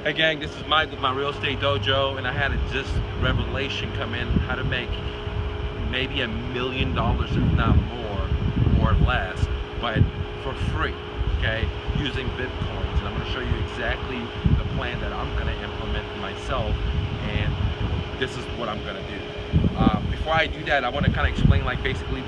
Hey gang, this is Mike with my real estate dojo, and I had a just revelation come in how to make maybe $1 million, if not more or less, but for free, okay, using Bitcoins. And I'm going to show you exactly the plan that I'm going to implement myself, and this is what I'm going to do. Before I do that, I want to kind of explain, like, basically,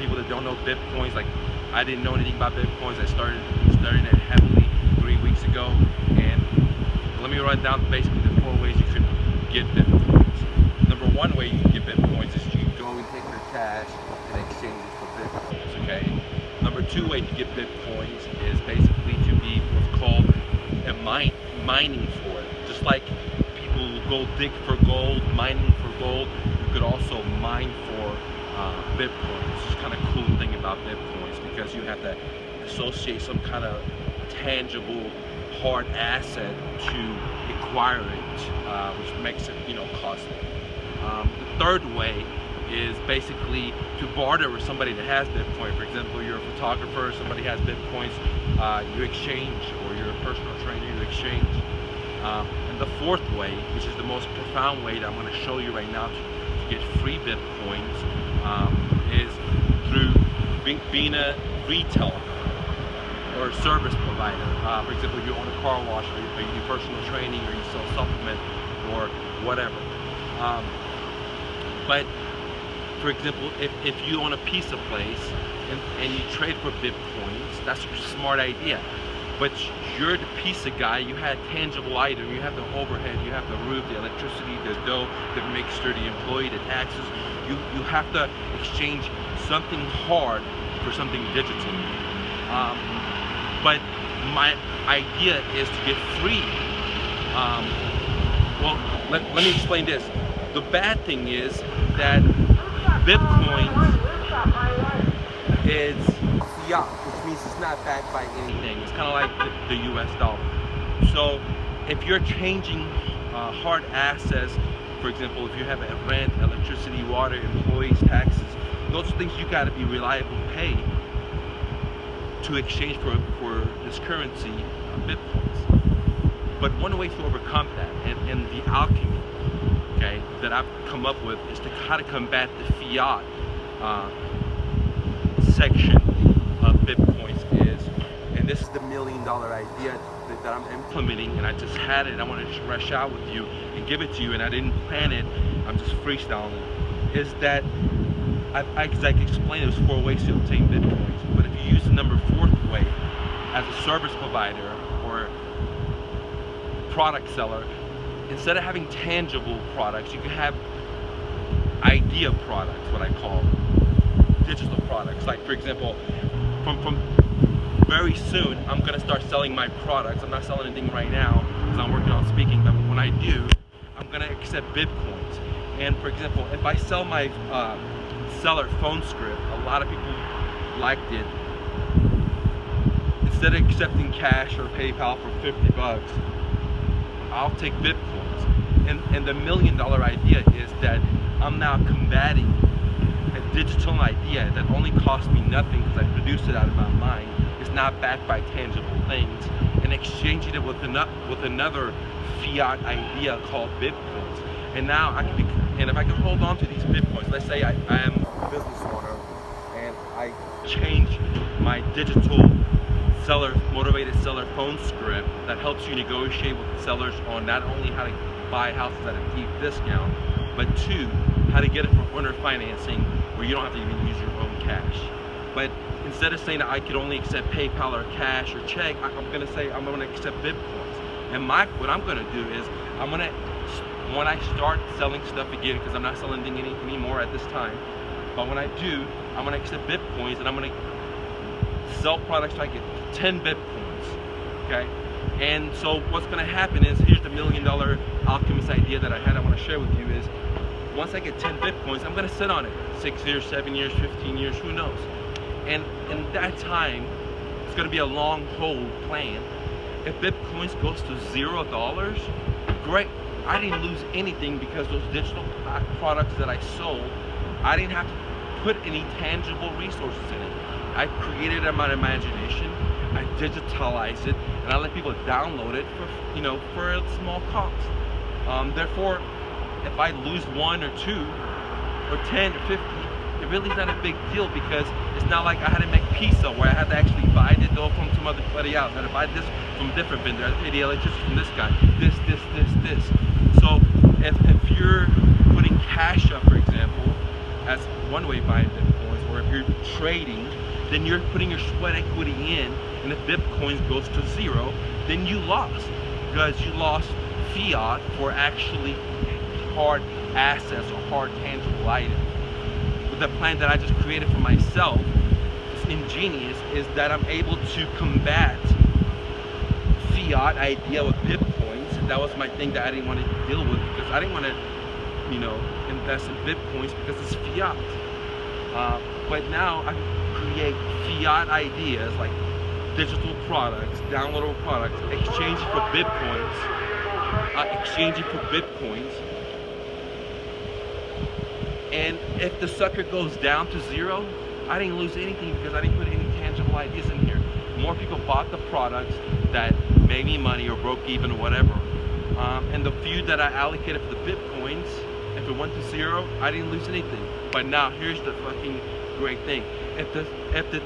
people that don't know Bitcoins, like, I didn't know anything about Bitcoins. I started studying it heavily 3 weeks ago, and let me run down basically the 4 ways you can get Bitcoins. Number one way you can get Bitcoins is you go and take your cash and exchange it for Bitcoins, okay? Number 2 way to get Bitcoins is basically to be what's called a mining for it. Just like people who go dig for gold, mining for gold, you could also mine for Bitcoins. It's kind of cool thing about Bitcoins because you have to associate some kind of tangible hard asset to acquire it, which makes it, costly. The third way is basically to barter with somebody that has Bitcoin. For example, you're a photographer, somebody has Bitcoins, you exchange, or you're a personal trainer, you exchange. And the fourth way, which is the most profound way that I'm going to show you right now to get free Bitcoins, is through being a retailer or a service provider. For example, you own a car wash, or you do personal training, or you sell supplement, or whatever. But for example, if you own a pizza place and you trade for Bitcoins, that's a smart idea. But you're the pizza guy, you had a tangible item, you have the overhead, you have the roof, the electricity, the dough, the mixture, the employee, the taxes. You have to exchange something hard for something digital. But my idea is to get free. Well, let me explain this. The bad thing is that Bitcoin is fiat, which means it's not backed by anything. It's kind of like the US dollar. So if you're changing hard assets, for example, if you have a rent, electricity, water, employees, taxes, those are things you got to be reliable to pay to exchange for this currency, Bitcoins. But one way to overcome that, and the alchemy, okay, that I've come up with, is to how to combat the fiat section of Bitcoins is, and this is the $1 million idea that I'm implementing, and I just had it. I want to rush out with you and give it to you, and I didn't plan it. I'm just freestyling. Is that I explained there's 4 ways to obtain Bitcoins, but if you use the number 4th way as a service provider or product seller, instead of having tangible products, you can have idea products, what I call digital products. Like, for example, from very soon, I'm gonna start selling my products. I'm not selling anything right now because I'm working on speaking, but when I do, I'm gonna accept Bitcoins. And for example, if I sell my seller phone script, a lot of people liked it. Instead of accepting cash or PayPal for 50 bucks, I'll take Bitcoins. And the $1 million idea is that I'm now combating a digital idea that only costs me nothing because I produced it out of my mind. It's not backed by tangible things, and exchanging it with another fiat idea called Bitcoins. And now I can and if I can hold on to these Bitcoins, let's say I am a business owner and I change my digital motivated seller phone script that helps you negotiate with sellers on not only how to buy houses at a deep discount, but 2, how to get it for owner financing where you don't have to even use your own cash. But instead of saying that I could only accept PayPal or cash or check, I'm gonna say I'm gonna accept Bitcoins. And what I'm gonna do is when I start selling stuff again, because I'm not selling anything anymore at this time, but when I do, I'm gonna accept Bitcoins, and I'm gonna sell products so I get 10 Bitcoins, okay? And so what's gonna happen is, here's the $1 million alchemist idea that I wanna share with you, is once I get 10 Bitcoins, I'm gonna sit on it 6 years, 7 years, 15 years, who knows? And in that time, it's gonna be a long hold plan. If Bitcoins goes to $0, great. I didn't lose anything because those digital products that I sold, I didn't have to put any tangible resources in it. I created it in my imagination, I digitalize it, and I let people download it for a small cost. Therefore, if I lose 1 or 2 or 10 or 50, it really is not a big deal, because it's not like I had to make pizza where I had to actually buy the dough from somebody else. I had to buy this from a different vendor. I had to pay the electricity from this guy. This. So if you're putting cash up, for example, as one way buying Bitcoins, or if you're trading, then you're putting your sweat equity in, and if Bitcoin goes to 0, then you lost, because you lost fiat for actually hard assets or hard tangible items. With the plan that I just created for myself, it's ingenious, is that I'm able to combat fiat idea with Bitcoins. That was my thing that I didn't want to deal with, because I didn't want to, invest in Bitcoins because it's fiat. But now I can create fiat ideas like digital products, downloadable products, exchange it for Bitcoins, and if the sucker goes down to 0, I didn't lose anything, because I didn't put any tangible ideas in here. More people bought the products that made me money or broke even or whatever, and the few that I allocated for the Bitcoins, if it went to 0, I didn't lose anything. But now here's the fucking great thing: if the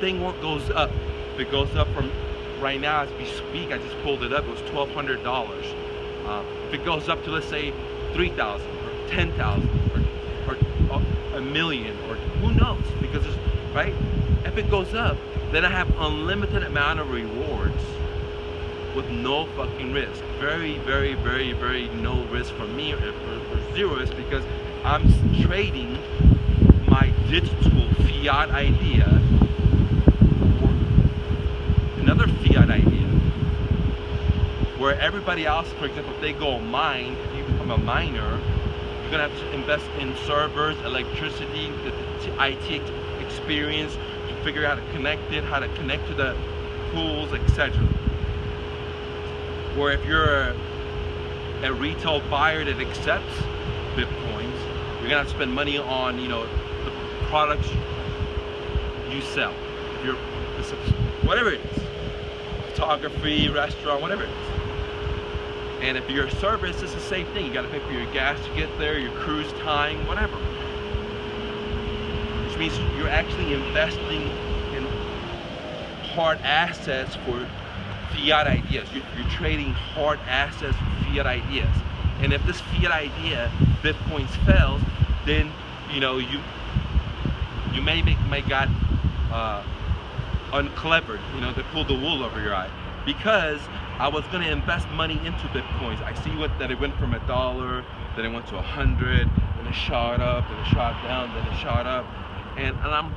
thing goes up, if it goes up from right now as we speak, I just pulled it up, it was $1,200. If it goes up to, let's say, 3,000 or 10,000 or a million, or who knows, because it's right. If it goes up, then I have unlimited amount of rewards with no fucking risk. Very, very, very, very no risk for me, or 0 risk, because I'm trading my digital fiat idea for another fiat idea, where everybody else, for example, if they go mine, if you become a miner, you're gonna have to invest in servers, electricity, the IT experience, to figure out how to connect it, how to connect to the pools, etc. Where if you're a retail buyer that accepts Bitcoins, you're gonna have to spend money on, the products you sell. If you're whatever it is, photography, restaurant, whatever it is. And if you're a service, it's the same thing. You got to pay for your gas to get there, your cruise time, whatever. Which means you're actually investing in hard assets for fiat ideas. You're trading hard assets for fiat ideas. And if this fiat idea, Bitcoins, fails, then you may got unclevered. They pulled the wool over your eye, because I was going to invest money into Bitcoins. I see that it went from $1, then it went to 100, then it shot up, then it shot down, then it shot up, and I'm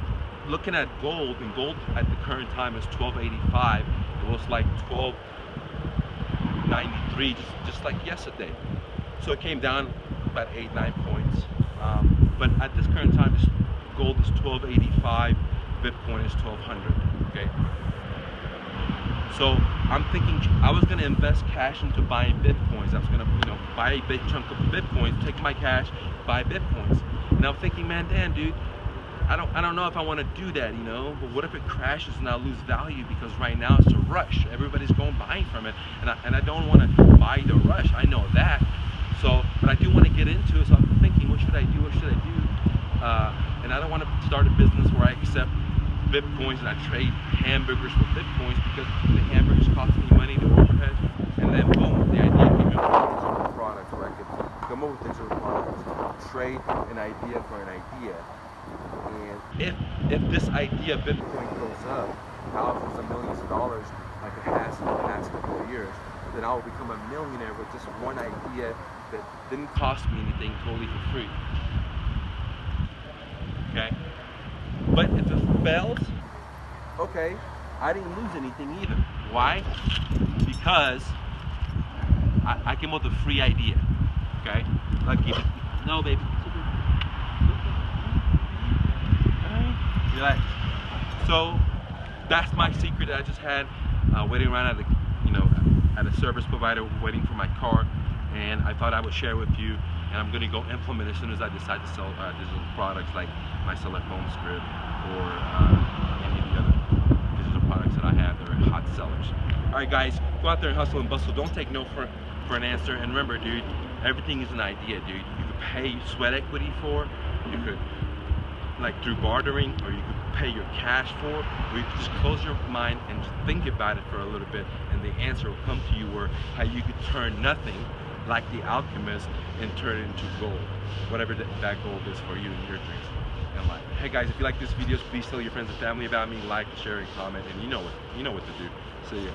looking at gold, and gold at the current time is $12.85. It was like $12.93 just like yesterday. So it came down about 8-9 points. But at this current time, gold is $12.85, Bitcoin is $1,200. Okay. So I'm thinking I was gonna invest cash into buying Bitcoins. I was gonna, buy a big chunk of Bitcoins, take my cash, buy Bitcoins. And I'm thinking, man, damn, dude, I don't know if I want to do that, But what if it crashes and I lose value? Because right now it's a rush. Everybody's going buying from it, and I don't want to buy the rush. I know that. So, but I do want to get into it. So I'm thinking, what should I do? What should I do? And I don't want to start a business where I accept Bitcoins and I trade hamburgers for Bitcoins, because the hamburgers cost me money, the overhead, and then boom, the idea came up with digital products, where I could come up with digital products, trade an idea for an idea. And if this idea of Bitcoin goes up thousands of millions of dollars, like it has in the past couple of years, then I will become a millionaire with just one idea that didn't cost me anything, totally for free. Okay? But if it fails, okay, I didn't lose anything either. Why? Because I came up with a free idea. Okay? No, baby. Relax. So that's my secret that I just had, waiting around at a service provider, waiting for my car, and I thought I would share with you. And I'm going to go implement as soon as I decide to sell digital products like my Select Home Script or any of the other digital products that I have that are high hot sellers. All right, guys, go out there and hustle and bustle. Don't take no for an answer. And remember, dude, everything is an idea, dude. You could pay sweat equity for, you could, like through bartering, or you could pay your cash for, or you could just close your mind and just think about it for a little bit, and the answer will come to you, where how you could turn nothing, like the alchemist, and turn it into gold, whatever that gold is for you and your dreams in life. Hey guys, if you like this video, please tell your friends and family about me, like, share, and comment, and you know what to do. See ya.